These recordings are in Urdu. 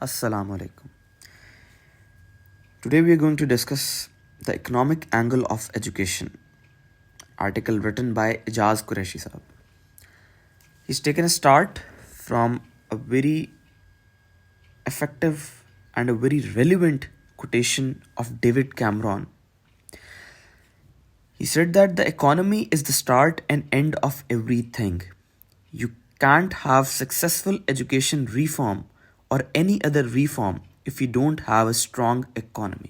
Assalamu alaikum. Today we are going to discuss the economic angle of education. Article written by Ijaz Qureshi Sahab. He's taken a start from a very effective and a very relevant quotation of David Cameron. He said that the economy is the start and end of everything. You can't have successful education reform or any other reform if you don't have a strong economy.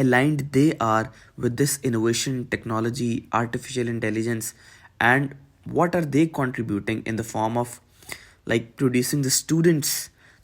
aligned they are with this innovation, technology, artificial intelligence, and what are they contributing in the form of like producing the students.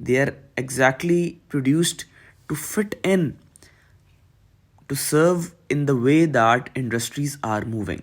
they are exactly produced to fit in to serve in the way that industries are moving.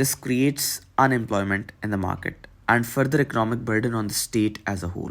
this creates unemployment in the market and further economic burden on the state as a whole.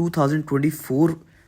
2024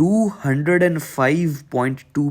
$205.2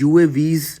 UAVs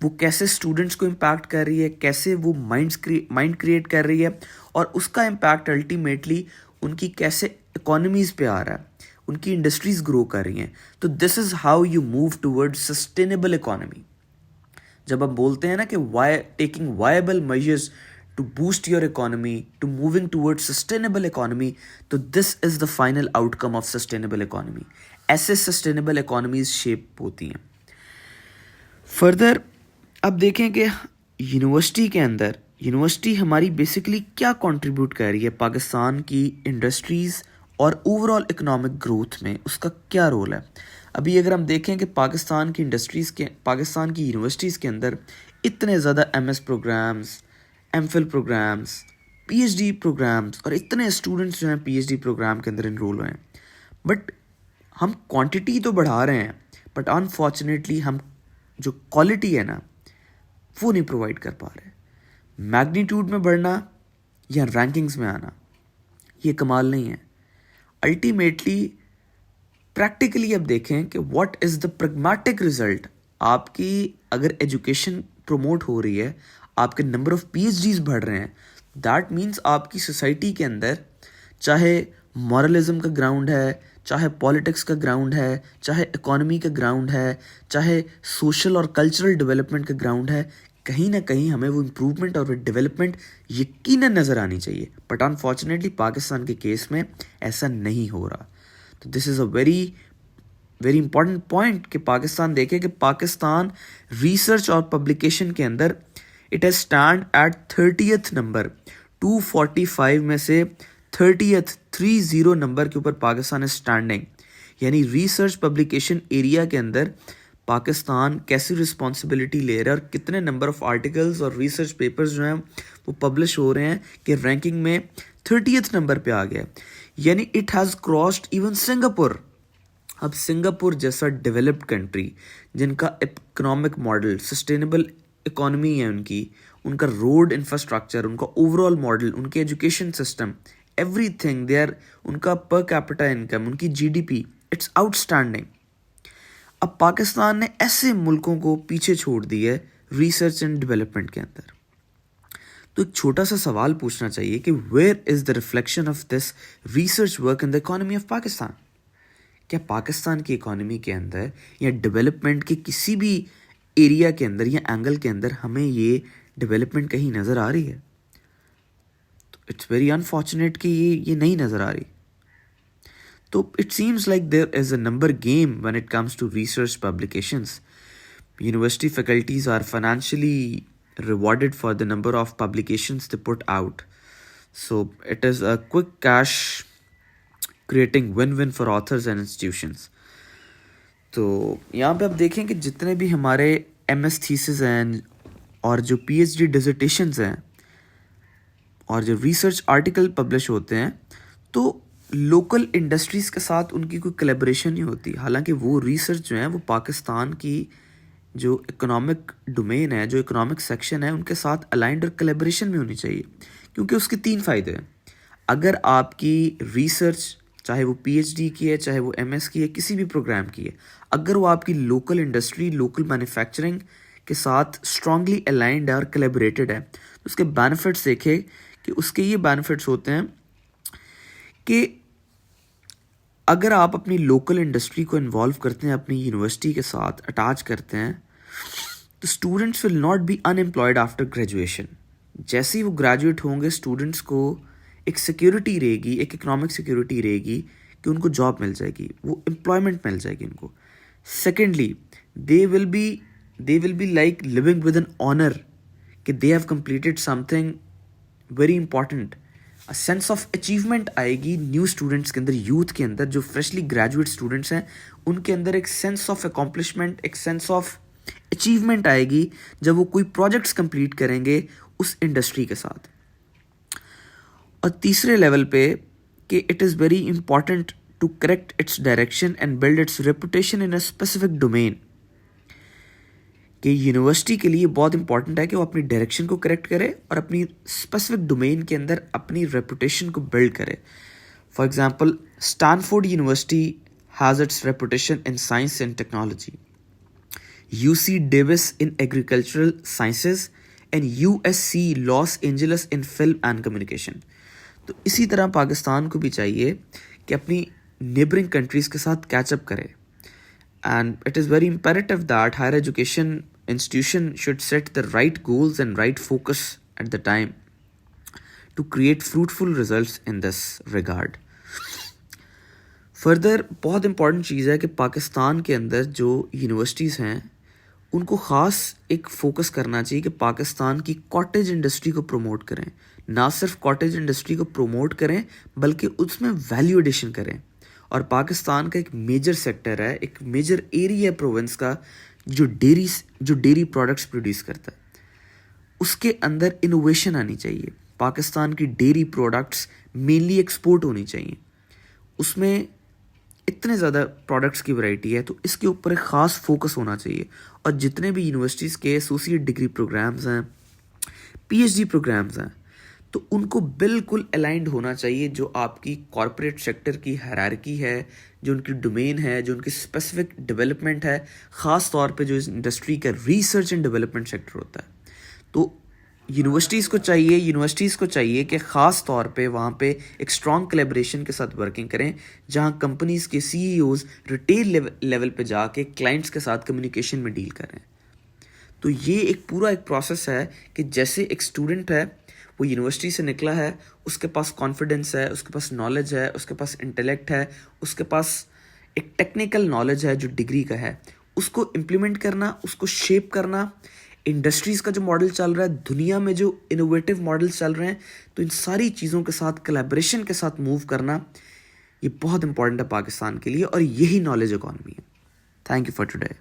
وہ کیسے اسٹوڈنٹس کو امپیکٹ کر رہی ہے, کیسے وہ مائنڈ کریٹ کر رہی ہے, اور اس کا امپیکٹ الٹیمیٹلی ان کی کیسے اکانومیز پہ آ رہا ہے, ان کی انڈسٹریز گرو کر رہی ہیں. تو this is how you move toward sustainable economy. جب ہم بولتے ہیں نا کہ taking viable measures to boost your economy, to moving toward sustainable economy, تو this is the final outcome of sustainable economy. ایسے سسٹینیبل اکانومیز شیپ ہوتی ہیں. فردر اب دیکھیں کہ یونیورسٹی ہماری بیسکلی کیا کنٹریبیوٹ کر رہی ہے پاکستان کی انڈسٹریز اور اوور آل اکنامک گروتھ میں, اس کا کیا رول ہے. ابھی اگر ہم دیکھیں کہ پاکستان کی یونیورسٹیز کے اندر اتنے زیادہ M S programmes, M Phil programmes, P H D programmes, اور اتنے اسٹوڈنٹس جو ہیں پی ایچ ڈی پروگرام کے اندر انرول ہوئے ہیں, بٹ ہم کوانٹٹی تو بڑھا رہے ہیں, بٹ انفارچونیٹلی ہم جو کوالٹی ہے نا وہ نہیں پرووائڈ کر پا رہے. میگنیٹیوڈ میں بڑھنا یا رینکنگز میں آنا یہ کمال نہیں ہے. الٹیمیٹلی پریکٹیکلی اب دیکھیں کہ what is the pragmatic result. آپ کی اگر ایجوکیشن پروموٹ ہو رہی ہے, آپ کے number of P H Ds بڑھ رہے ہیں, دیٹ مینس آپ کی سوسائٹی کے اندر چاہے مورلزم کا گراؤنڈ ہے, چاہے پالیٹکس کا گراؤنڈ ہے, چاہے اکانومی کا گراؤنڈ ہے, چاہے سوشل اور کلچرل ڈیولپمنٹ کا گراؤنڈ ہے, کہیں نہ کہیں ہمیں وہ امپروومنٹ اور ڈیولپمنٹ یقیناً نظر آنی چاہیے. بٹ انفارچونیٹلی پاکستان کے کیس میں ایسا نہیں ہو رہا. تو this is a very important point کہ پاکستان دیکھے کہ پاکستان ریسرچ اور پبلیکیشن کے اندر it has stand at 30th number, 245 میں سے 30th نمبر کے اوپر پاکستان ہے اسٹینڈنگ. یعنی ریسرچ پبلیکیشن ایریا کے اندر پاکستان کیسی رسپانسبلٹی لے رہا ہے, اور کتنے نمبر آف آرٹیکلز اور ریسرچ پیپرز جو ہیں وہ پبلش ہو رہے ہیں کہ رینکنگ میں 30th نمبر پہ آ گیا. یعنی it has crossed even Singapore. اب سنگاپور جیسا ڈیولپڈ کنٹری جن کا اکنامک ماڈل سسٹینیبل اکانومی ہے, ان کا روڈ انفراسٹرکچر, ان کا اوور آل ماڈل, ان کے education system, everything there, ان کا پر کیپٹا انکم, ان کی G D P, it's outstanding. اب پاکستان نے ایسے ملکوں کو پیچھے چھوڑ دی ہے ریسرچ اینڈ ڈیولپمنٹ کے اندر. تو ایک چھوٹا سا سوال پوچھنا چاہیے کہ where is the reflection of this research work in the economy of Pakistan. کیا پاکستان کی اکانومی کے اندر یا ڈیولپمنٹ کے کسی بھی ایریا کے اندر یا اینگل کے اندر ہمیں یہ ڈیولپمنٹ کہیں نظر آ رہی ہے؟ تو اٹس ویری انفارچونیٹ کہ یہ نہیں نظر آ رہی. تو it seems like there is a number game when it comes to research publications. University faculties are financially rewarded for the number of publications they put out. So it is a quick cash creating win-win for authors and institutions. تو یہاں پہ آپ دیکھیں کہ جتنے بھی ہمارے ایم ایس تھیسز ہیں اور جو پی ایچ ڈی ڈیزرٹیشنز ہیں اور جو ریسرچ آرٹیکل پبلش ہوتے ہیں, تو لوکل انڈسٹریز کے ساتھ ان کی کوئی کلیبریشن نہیں ہوتی. حالانکہ وہ ریسرچ جو ہیں وہ پاکستان کی جو اکنامک ڈومین ہے, جو اکنامک سیکشن ہے, ان کے ساتھ الائنڈ اور کلیبریشن میں ہونی چاہیے. کیونکہ اس کے 3 فائدے ہیں. اگر آپ کی ریسرچ چاہے وہ پی ایچ ڈی کی ہے, چاہے وہ ایم ایس کی ہے, کسی بھی پروگرام کی ہے, اگر وہ آپ کی لوکل انڈسٹری, لوکل مینوفیکچرنگ کے ساتھ اسٹرانگلی الائنڈ ہے اور کلیبریٹڈ ہے, تو اس کے بینیفٹس دیکھیں کہ اس کے یہ بینیفٹس ہوتے ہیں کہ اگر آپ اپنی لوکل انڈسٹری کو انوالو کرتے ہیں, اپنی یونیورسٹی کے ساتھ اٹیچ کرتے ہیں, تو students will not be unemployed after graduation. جیسے ہی وہ گریجویٹ ہوں گے, اسٹوڈنٹس کو ایک سیکیورٹی رہے گی, ایک اکنامک سیکیورٹی رہے گی کہ ان کو جاب مل جائے گی, وہ امپلائمنٹ مل جائے گی ان کو. Secondly, they will be like living with an honour کہ they have completed something very important. Sense of achievement آئے گی نیو اسٹوڈنٹس کے اندر, یوتھ کے اندر, جو فریشلی گریجویٹ اسٹوڈنٹس ہیں ان کے اندر ایک سینس آف اکمپلشمنٹ, ایک سینس آف اچیومنٹ آئے گی جب وہ کوئی پروجیکٹس کمپلیٹ کریں گے اس انڈسٹری کے ساتھ. اور تیسرے لیول پہ کہ it is very important to correct its direction and build its reputation in a specific domain. کہ یونیورسٹی کے لیے بہت امپورٹنٹ ہے کہ وہ اپنی ڈائریکشن کو کریکٹ کرے اور اپنی اسپیسیفک ڈومین کے اندر اپنی ریپوٹیشن کو بلڈ کرے. For example, Stanford university has its reputation in science and technology. UC Davis in Agricultural Sciences and USC Los Angeles in Film and Communication. تو اسی طرح پاکستان کو بھی چاہیے کہ اپنی نیبرنگ کنٹریز کے ساتھ کیچ اپ کرے. And it is very imperative that higher education institution should set the right goals and right focus at the time to create fruitful results in this regard. Further بہت امپورٹنٹ چیز ہے کہ پاکستان کے اندر جو یونیورسٹیز ہیں ان کو خاص ایک فوکس کرنا چاہیے کہ پاکستان کی کاٹیج انڈسٹری کو پروموٹ کریں. نہ صرف کاٹیج انڈسٹری کو پروموٹ کریں بلکہ اس میں ویلیو ایڈیشن کریں. اور پاکستان کا ایک میجر سیکٹر ہے, ایک میجر ایریا ہے پروونس کا جو ڈیری پروڈکٹس پروڈیوس کرتا ہے, اس کے اندر انوویشن آنی چاہیے. پاکستان کی ڈیری پروڈکٹس مینلی ایکسپورٹ ہونی چاہیے. اس میں اتنے زیادہ پروڈکٹس کی ورائٹی ہے تو اس کے اوپر ایک خاص فوکس ہونا چاہیے. اور جتنے بھی یونیورسٹیز کے ایسوسیٹ ڈگری پروگرامز ہیں, PhD پروگرامز ہیں, تو ان کو بالکل الائنڈ ہونا چاہیے جو آپ کی کارپوریٹ سیکٹر کی ہیرارکی ہے, جو ان کی ڈومین ہے, جو ان کی اسپیسیفک ڈیولپمنٹ ہے, خاص طور پہ جو اس انڈسٹری کا ریسرچ اینڈ ڈیولپمنٹ سیکٹر ہوتا ہے. تو یونیورسٹیز کو چاہیے کہ خاص طور پہ وہاں پہ ایک اسٹرانگ کلیبریشن کے ساتھ ورکنگ کریں, جہاں کمپنیز کے CEOs ریٹیل لیول پہ جا کے کلائنٹس کے ساتھ کمیونیکیشن میں ڈیل کریں. تو یہ ایک پورا ایک پروسیس ہے کہ جیسے ایک اسٹوڈنٹ ہے وہ یونیورسٹی سے نکلا ہے, اس کے پاس کانفیڈنس ہے, اس کے پاس نالج ہے, اس کے پاس انٹلیکٹ ہے, اس کے پاس ایک ٹیکنیکل نالج ہے جو ڈگری کا ہے, اس کو امپلیمنٹ کرنا, اس کو شیپ کرنا. انڈسٹریز کا جو ماڈل چل رہا ہے, دنیا میں جو انوویٹیو ماڈلز چل رہے ہیں, تو ان ساری چیزوں کے ساتھ کلیبریشن کے ساتھ موو کرنا یہ بہت امپورٹنٹ ہے پاکستان کے لیے, اور یہی نالج اکانومی ہے. Thank you for today.